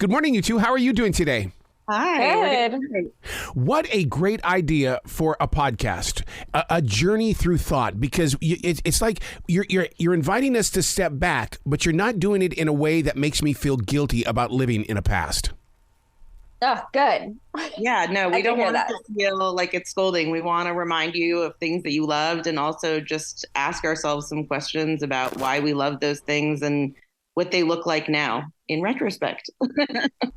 Good morning, you two. How are you doing today? Hi. Good. What a great idea for a podcast, a journey through thought, because it's like you're inviting us to step back, but you're not doing it in a way that makes me feel guilty about living in a past. Oh, good. Yeah, no, I we can don't hear want that. it to feel like it's scolding. We want to remind you of things that you loved and also just ask ourselves some questions about why we love those things and what they look like now in retrospect.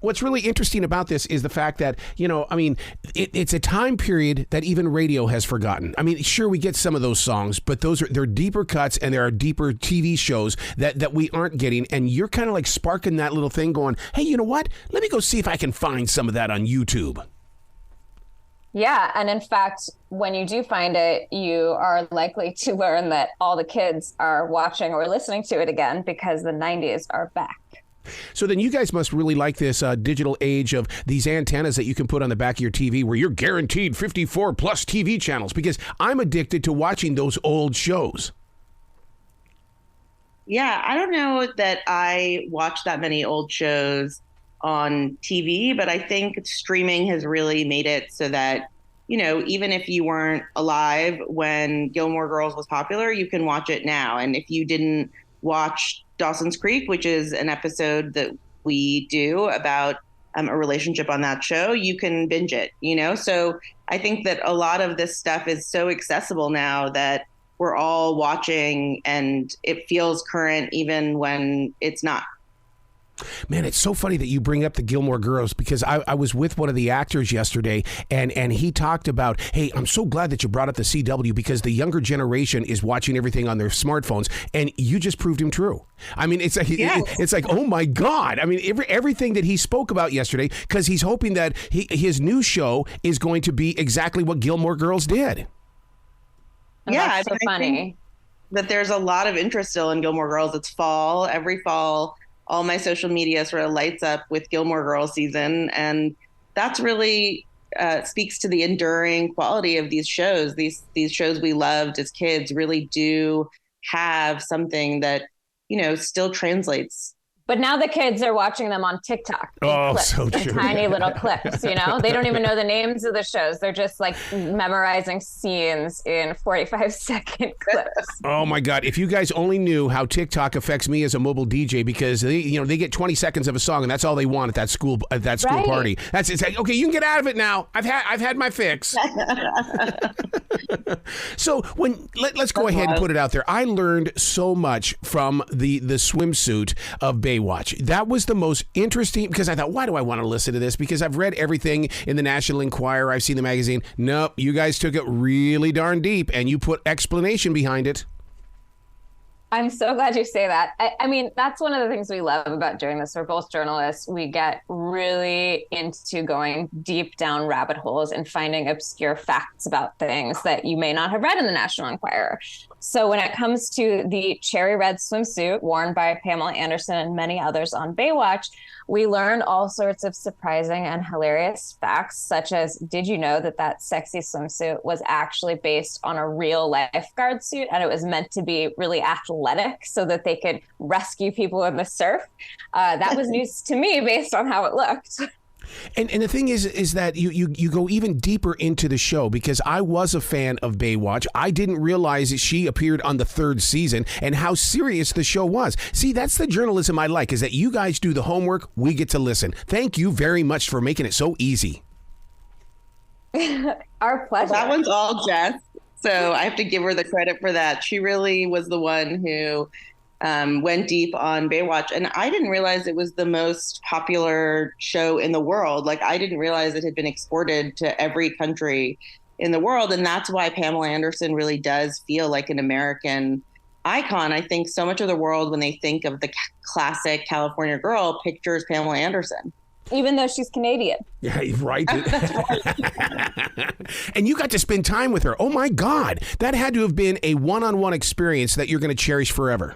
What's really interesting about this is the fact that, it's a time period that even radio has forgotten. I mean, sure, we get some of those songs, but they're deeper cuts, and there are deeper TV shows that we aren't getting. And you're kind of like sparking that little thing going, hey, you know what? Let me go see if I can find some of that on YouTube. Yeah. And in fact, when you do find it, you are likely to learn that all the kids are watching or listening to it again because the 90s are back. So then you guys must really like this digital age of these antennas that you can put on the back of your TV where you're guaranteed 54 plus TV channels, because I'm addicted to watching those old shows. Yeah, I don't know that I watch that many old shows on TV, but I think streaming has really made it so that, even if you weren't alive when Gilmore Girls was popular, you can watch it now. And if you didn't watch Dawson's Creek, which is an episode that we do about a relationship on that show, you can binge it, So I think that a lot of this stuff is so accessible now that we're all watching and it feels current even when it's not. Man, it's so funny that you bring up the Gilmore Girls, because I was with one of the actors yesterday, and he talked about, hey, I'm so glad that you brought up the CW because the younger generation is watching everything on their smartphones, and you just proved him true. I mean, it's like, Yes. it's like, oh my God. I mean, everything that he spoke about yesterday, because he's hoping that his new show is going to be exactly what Gilmore Girls did. Oh, Yeah, that's so I think funny. that there's a lot of interest still in Gilmore Girls. It's fall, every fall. All my social media sort of lights up with Gilmore Girls season. And that's really speaks to the enduring quality of these shows. These shows we loved as kids really do have something that, still translates. But now the kids are watching them on TikTok. Oh, clips, so in true. tiny little clips, They don't even know the names of the shows. They're just like memorizing scenes in 45-second clips. Oh my God! If you guys only knew how TikTok affects me as a mobile DJ, because they get 20 seconds of a song and that's all they want at that school Right. party. It's like, okay, you can get out of it now. I've had my fix. So let's go ahead and put it out there. I learned so much from the swimsuit of Baywatch. That was the most interesting, because I thought, why do I want to listen to this? Because I've read everything in the National Enquirer. I've seen the magazine. Nope, you guys took it really darn deep and you put explanation behind it. I'm so glad you say that. I mean, that's one of the things we love about doing this. We're both journalists. We get really into going deep down rabbit holes and finding obscure facts about things that you may not have read in the National Enquirer. So when it comes to the cherry red swimsuit worn by Pamela Anderson and many others on Baywatch, we learned all sorts of surprising and hilarious facts, such as, did you know that sexy swimsuit was actually based on a real lifeguard suit, and it was meant to be really athletic so that they could rescue people in the surf? That was news to me based on how it looked. And the thing is that you go even deeper into the show, because I was a fan of Baywatch. I didn't realize that she appeared on the 3rd season and how serious the show was. See, that's the journalism I like, is that you guys do the homework, we get to listen. Thank you very much for making it so easy. Our pleasure. That one's all Jess. So I have to give her the credit for that. She really was the one who went deep on Baywatch. And I didn't realize it was the most popular show in the world. Like, I didn't realize it had been exported to every country in the world. And that's why Pamela Anderson really does feel like an American icon. I think so much of the world, when they think of the classic California girl, pictures Pamela Anderson. Even though she's Canadian. Yeah, right. And you got to spend time with her. Oh my God. That had to have been a one-on-one experience that you're going to cherish forever.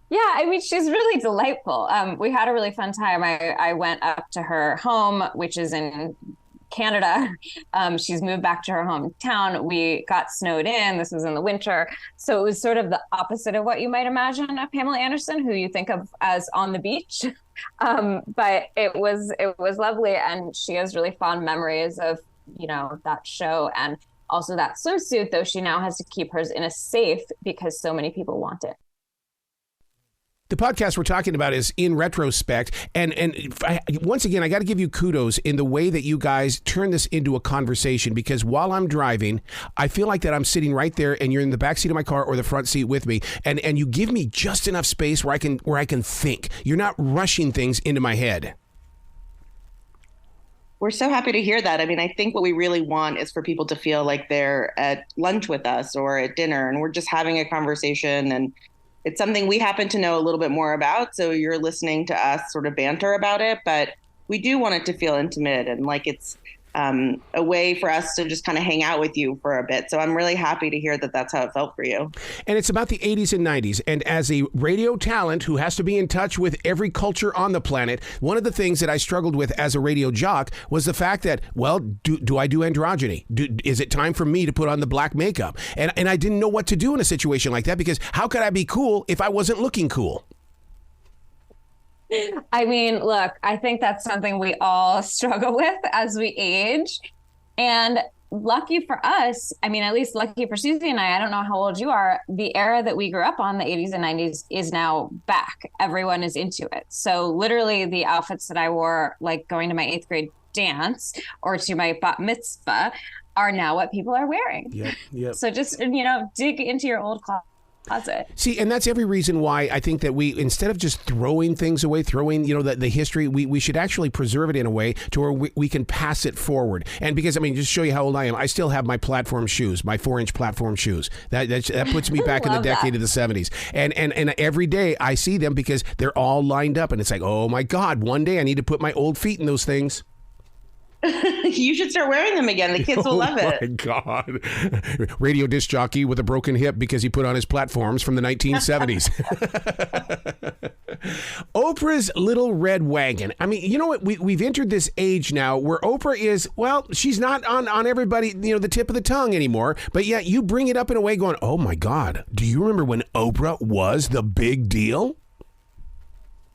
Yeah, I mean, she's really delightful. We had a really fun time. I went up to her home, which is in Canada. She's moved back to her hometown. We got snowed in. This was in the winter. So it was sort of the opposite of what you might imagine of Pamela Anderson, who you think of as on the beach. But it was lovely. And she has really fond memories of, that show and also that swimsuit, though she now has to keep hers in a safe because so many people want it. The podcast we're talking about is In Retrospect. And once again, I got to give you kudos in the way that you guys turn this into a conversation, because while I'm driving, I feel like that I'm sitting right there and you're in the backseat of my car or the front seat with me. And you give me just enough space where I can think. You're not rushing things into my head. We're so happy to hear that. I mean, I think what we really want is for people to feel like they're at lunch with us or at dinner and we're just having a conversation, and it's something we happen to know a little bit more about. So you're listening to us sort of banter about it, but we do want it to feel intimate and like it's a way for us to just kind of hang out with you for a bit. So I'm really happy to hear that that's how it felt for you. And it's about the 80s and 90s. And as a radio talent who has to be in touch with every culture on the planet, one of the things that I struggled with as a radio jock was the fact that, well, do I do androgyny? Is it time for me to put on the black makeup? And I didn't know what to do in a situation like that, because how could I be cool if I wasn't looking cool? I mean, look, I think that's something we all struggle with as we age. And lucky for us, I mean, at least lucky for Susie and I don't know how old you are, the era that we grew up on, the 80s and 90s, is now back. Everyone is into it. So literally the outfits that I wore, like going to my 8th grade dance or to my bat mitzvah, are now what people are wearing. Yep. So just, dig into your old closet. See, and that's every reason why I think that we, instead of just throwing things away, the history, we should actually preserve it in a way to where we can pass it forward. And because, I mean, just show you how old I am, I still have my platform shoes, my 4-inch platform shoes. That puts me back in the decade of the 70s. And every day I see them because they're all lined up. And it's like, oh my God, one day I need to put my old feet in those things. You should start wearing them again. The kids will love it. Oh, my God. Radio disc jockey with a broken hip because he put on his platforms from the 1970s. Oprah's Little Red Wagon. I mean, you know what? We've entered this age now where Oprah is, well, she's not on everybody, the tip of the tongue anymore. But yet you bring it up in a way going, oh, my God. Do you remember when Oprah was the big deal?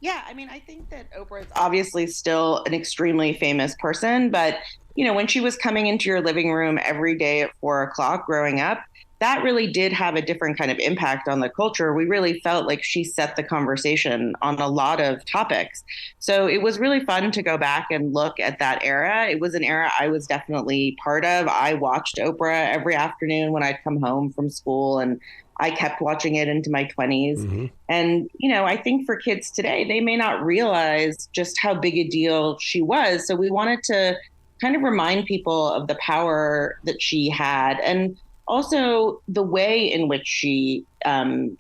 Yeah, I mean, I think that Oprah is obviously still an extremely famous person, but, when she was coming into your living room every day at 4:00 growing up, that really did have a different kind of impact on the culture. We really felt like she set the conversation on a lot of topics. So it was really fun to go back and look at that era. It was an era I was definitely part of. I watched Oprah every afternoon when I'd come home from school, and I kept watching it into my 20s. Mm-hmm. And, I think for kids today, they may not realize just how big a deal she was. So we wanted to kind of remind people of the power that she had, and also the way in which she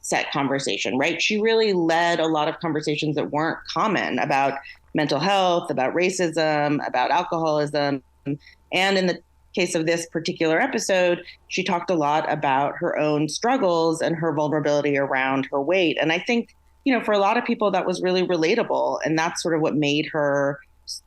set conversation, right? She really led a lot of conversations that weren't common about mental health, about racism, about alcoholism. And in the case of this particular episode, she talked a lot about her own struggles and her vulnerability around her weight. And I think, for a lot of people, that was really relatable. And that's sort of what made her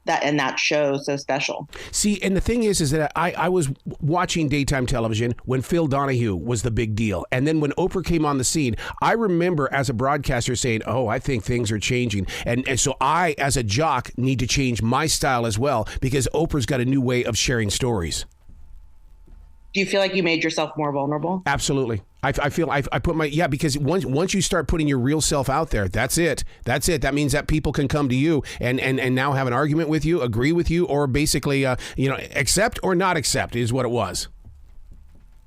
that show so special. See, and the thing is that I was watching daytime television when Phil Donahue was the big deal. And then when Oprah came on the scene, I remember as a broadcaster saying, oh, I think things are changing. And so I, as a jock, need to change my style as well, because Oprah's got a new way of sharing stories. Do you feel like you made yourself more vulnerable? Absolutely. I feel I put because once you start putting your real self out there, that's it. That means that people can come to you and now have an argument with you, agree with you, or basically, accept or not accept is what it was.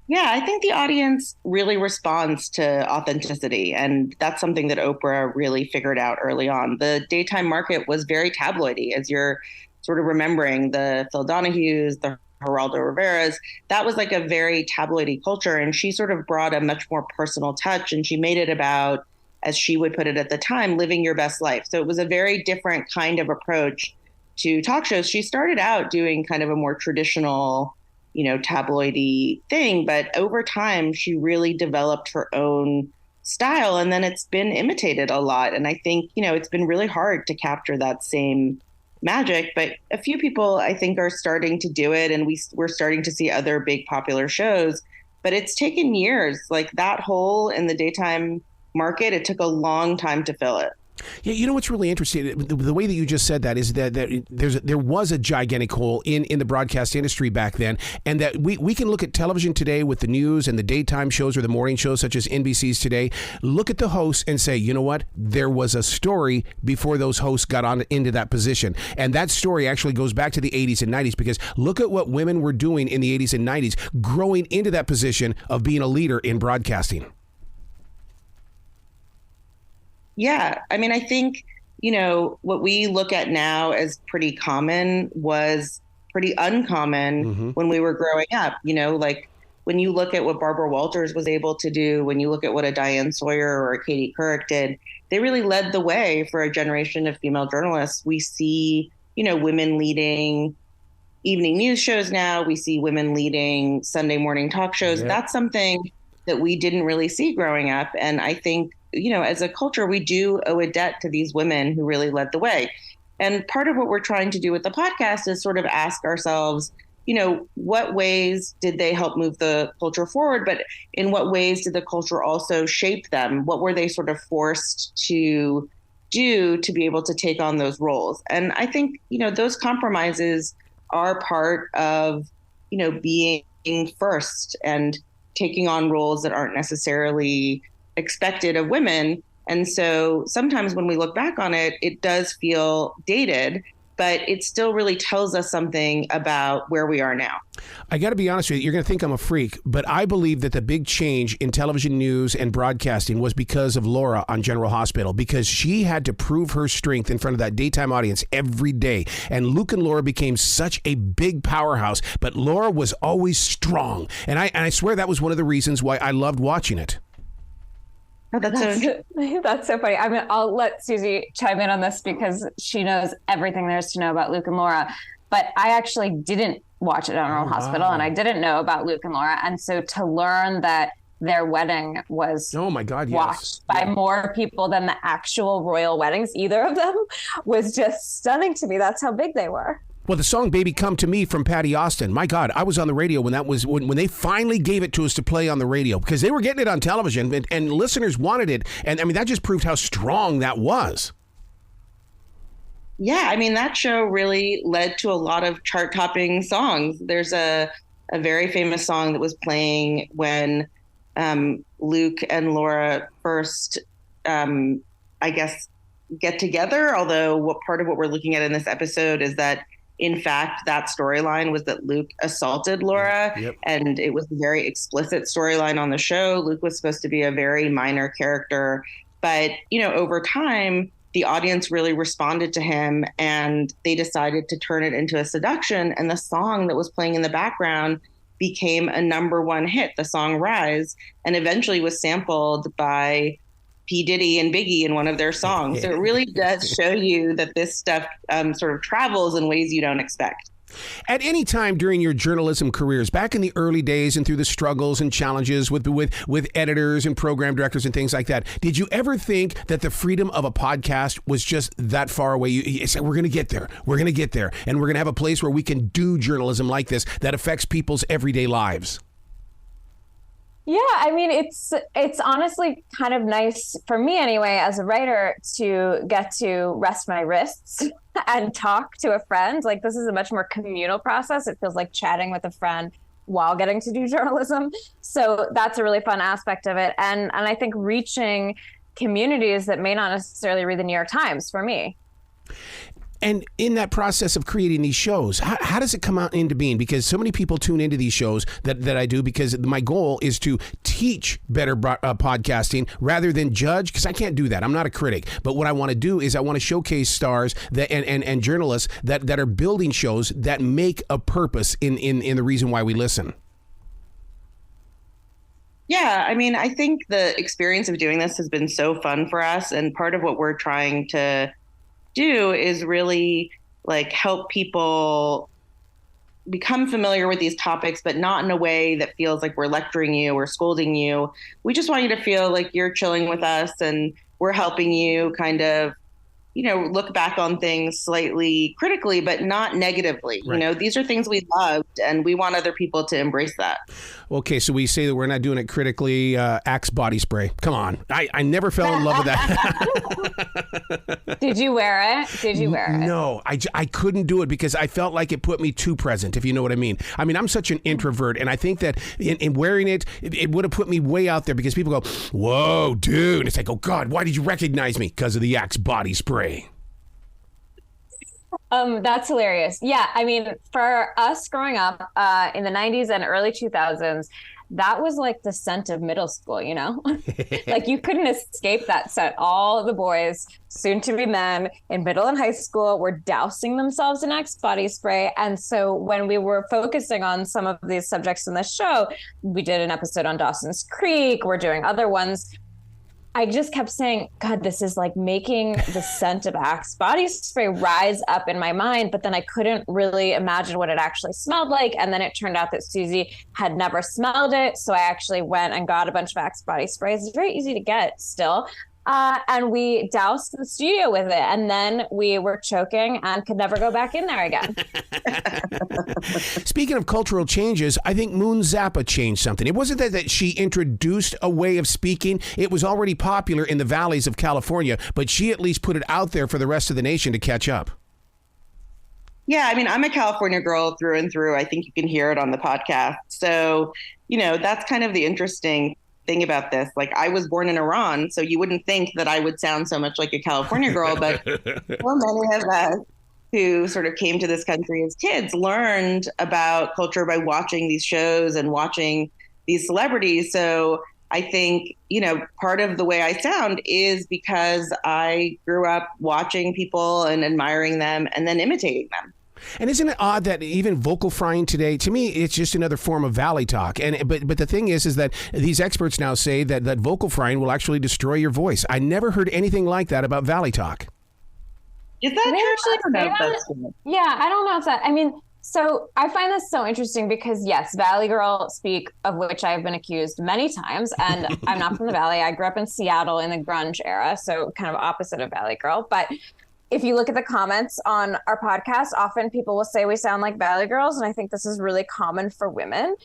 Yeah, I think the audience really responds to authenticity. And that's something that Oprah really figured out early on. The daytime market was very tabloidy, as you're sort of remembering the Phil Donahues, the Geraldo Rivera's. That was like a very tabloidy culture. And she sort of brought a much more personal touch. And she made it about, as she would put it at the time, living your best life. So it was a very different kind of approach to talk shows. She started out doing kind of a more traditional, tabloidy thing. But over time, she really developed her own style. And then it's been imitated a lot. And I think, it's been really hard to capture that same magic, but a few people I think are starting to do it, and we're starting to see other big popular shows, but it's taken years. Like that hole in the daytime market, it took a long time to fill it. Yeah, you know what's really interesting? The way that you just said that is that there was a gigantic hole in the broadcast industry back then, and that we can look at television today with the news and the daytime shows or the morning shows such as NBC's Today, look at the hosts and say, you know what? There was a story before those hosts got on into that position. And that story actually goes back to the 80s and 90s, because look at what women were doing in the 80s and 90s, growing into that position of being a leader in broadcasting. Yeah. I mean, I think, what we look at now as pretty common was pretty uncommon when we were growing up. Like when you look at what Barbara Walters was able to do, when you look at what a Diane Sawyer or a Katie Couric did, they really led the way for a generation of female journalists. We see, women leading evening news shows now. We see women leading Sunday morning talk shows. Yeah. That's something that we didn't really see growing up. And I think, as a culture, we do owe a debt to these women who really led the way. And part of what we're trying to do with the podcast is sort of ask ourselves, what ways did they help move the culture forward? But in what ways did the culture also shape them? What were they sort of forced to do to be able to take on those roles? And I think, those compromises are part of, being first and taking on roles that aren't necessarily expected of women. And so sometimes when we look back on it, it does feel dated, but it still really tells us something about where we are now. I got to be honest with you, you're going to think I'm a freak, but I believe that the big change in television news and broadcasting was because of Laura on General Hospital, because she had to prove her strength in front of that daytime audience every day. And Luke and Laura became such a big powerhouse, but Laura was always strong. And I swear that was one of the reasons why I loved watching it. Oh, that's so funny. I mean, I'll let Susie chime in on this because she knows everything there is to know about Luke and Laura. But I actually didn't watch it at General Hospital, and I didn't know about Luke and Laura. And so to learn that their wedding was watched by more people than the actual royal weddings, either of them, was just stunning to me. That's how big they were. Well, the song Baby Come to Me from Patty Austin, my God, I was on the radio when they finally gave it to us to play on the radio, because they were getting it on television and listeners wanted it. And I mean, that just proved how strong that was. Yeah, I mean, that show really led to a lot of chart-topping songs. There's a very famous song that was playing when Luke and Laura first, I guess, get together. Although what part of what we're looking at in this episode is that, in fact, that storyline was that Luke assaulted Laura. Yep. And it was a very explicit storyline on the show. Luke was supposed to be a very minor character. But, over time, the audience really responded to him and they decided to turn it into a seduction. And the song that was playing in the background became a #1 hit, the song Rise, and eventually was sampled by P. Diddy and Biggie in one of their songs. So it really does show you that this stuff sort of travels in ways you don't expect. At any time during your journalism careers, back in the early days and through the struggles and challenges with editors and program directors and things like that, did you ever think that the freedom of a podcast was just that far away? You said, we're going to get there. We're going to get there. And we're going to have a place where we can do journalism like this that affects people's everyday lives. Yeah, I mean, it's honestly kind of nice for me anyway, as a writer, to get to rest my wrists and talk to a friend. Like, this is a much more communal process. It feels like chatting with a friend while getting to do journalism. So that's a really fun aspect of it. And I think reaching communities that may not necessarily read the New York Times for me. And in that process of creating these shows, how does it come out into being? Because so many people tune into these shows that I do, because my goal is to teach better podcasting rather than judge, because I can't do that. I'm not a critic. But what I want to do is I want to showcase stars that and journalists that are building shows that make a purpose in the reason why we listen. Yeah, I mean, I think the experience of doing this has been so fun for us. And part of what we're trying to do is really help people become familiar with these topics, but not in a way that feels like we're lecturing you or scolding you. We just want you to feel like you're chilling with us and we're helping you kind of look back on things slightly critically, but not negatively. Right. These are things we loved, and we want other people to embrace that. Okay, so we say that we're not doing it critically. Axe body spray. Come on. I never fell in love with that. Did you wear it? No, I couldn't do it because I felt like it put me too present, if you know what I mean. I mean, I'm such an introvert, and I think that in wearing it would have put me way out there because people go, whoa, dude. And it's like, oh, God, why did you recognize me? Because of the Axe body spray. That's hilarious. Yeah, I mean, for us growing up in the 90s and early 2000s, that was like the scent of middle school, like you couldn't escape that scent. All the boys, soon to be men in middle and high school, were dousing themselves in Axe body spray. And so when we were focusing on some of these subjects in the show, we did an episode on Dawson's Creek. We're doing other ones. I just kept saying, God, this is like making the scent of Axe body spray rise up in my mind. But then I couldn't really imagine what it actually smelled like. And then it turned out that Susie had never smelled it. So I actually went and got a bunch of Axe body sprays. It's very easy to get still. And we doused the studio with it. And then we were choking and could never go back in there again. Speaking of cultural changes, I think Moon Zappa changed something. It wasn't that she introduced a way of speaking. It was already popular in the valleys of California, but she at least put it out there for the rest of the nation to catch up. Yeah, I mean, I'm a California girl through and through. I think you can hear it on the podcast. So, that's kind of the interesting thing about this. Like, I was born in Iran, so you wouldn't think that I would sound so much like a California girl, but so many of us who sort of came to this country as kids learned about culture by watching these shows and watching these celebrities. So I think, part of the way I sound is because I grew up watching people and admiring them and then imitating them. And isn't it odd that even vocal frying today, to me, it's just another form of valley talk. But the thing is that these experts now say that vocal frying will actually destroy your voice. I never heard anything like that about valley talk. Is that true? Yeah, I don't know if that, so I find this so interesting because yes, Valley Girl speak, of which I've been accused many times, and I'm not from the Valley. I grew up in Seattle in the grunge era, so kind of opposite of Valley Girl. But if you look at the comments on our podcast, often people will say we sound like Valley Girls, and I think this is really common for women.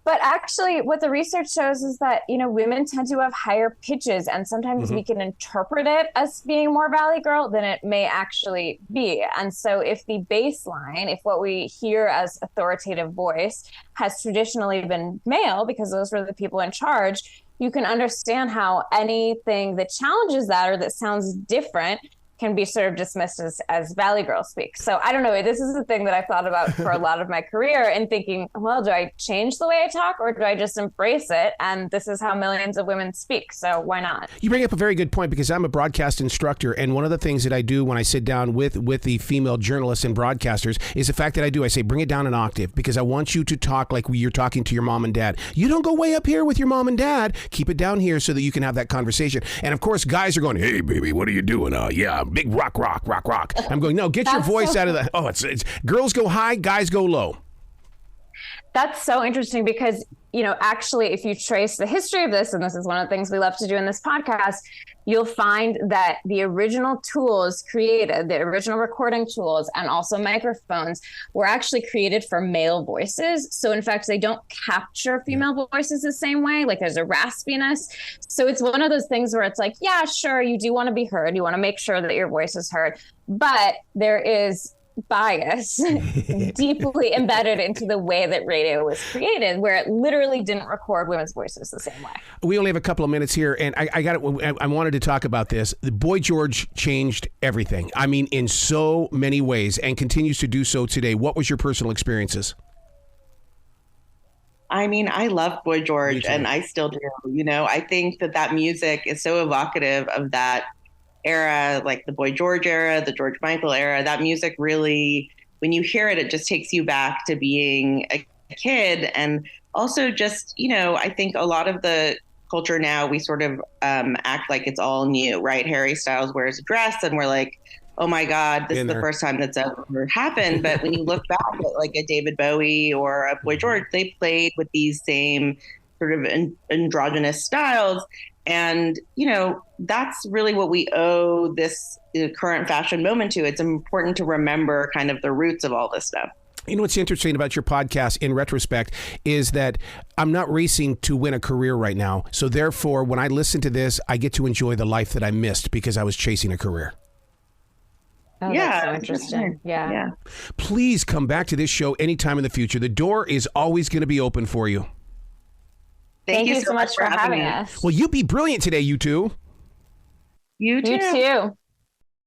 But actually, what the research shows is that, women tend to have higher pitches, and sometimes we can interpret it as being more Valley Girl than it may actually be. And so if the baseline, if what we hear as authoritative voice has traditionally been male, because those were the people in charge, you can understand how anything that challenges that or that sounds different can be sort of dismissed as Valley Girl speak. So I don't know. This is the thing that I've thought about for a lot of my career and thinking, well, do I change the way I talk or do I just embrace it? And this is how millions of women speak. So why not? You bring up a very good point because I'm a broadcast instructor. And one of the things that I do when I sit down with the female journalists and broadcasters is the fact that I say, bring it down an octave because I want you to talk like you're talking to your mom and dad. You don't go way up here with your mom and dad. Keep it down here so that you can have that conversation. And of course, guys are going, hey, baby, what are you doing? Yeah. Big rock. I'm going, no, get your voice out of the, it's girls go high, guys go low. That's so interesting because, actually, if you trace the history of this, and this is one of the things we love to do in this podcast, you'll find that the original tools created, the original recording tools and also microphones were actually created for male voices. So in fact, they don't capture female voices the same way. Like there's a raspiness. So it's one of those things where it's like, yeah, sure, you do want to be heard. You want to make sure that your voice is heard. But there is bias deeply embedded into the way that radio was created, where it literally didn't record women's voices the same way. We only have a couple of minutes here, and I wanted to talk about this. The Boy George changed everything. I mean, in so many ways, and continues to do so today. What was your personal experiences? I mean, I love Boy George, and I still do. I think that music is so evocative of that era, like the Boy George era, the George Michael era. That music really, when you hear it, it just takes you back to being a kid. And also just, I think a lot of the culture now, we sort of act like it's all new, right? Harry Styles wears a dress and we're like, oh my God, this is the first time that's ever happened. But when you look back at like a David Bowie or a Boy George, they played with these same sort of androgynous styles. And, that's really what we owe this current fashion moment to. It's important to remember kind of the roots of all this stuff. You know what's interesting about your podcast in retrospect is that I'm not racing to win a career right now. So therefore, when I listen to this, I get to enjoy the life that I missed because I was chasing a career. Oh, Yeah, that's so interesting. Yeah. Please come back to this show anytime in the future. The door is always going to be open for you. Thank you so much for having us. Well, you be brilliant today, you two. You too. You too.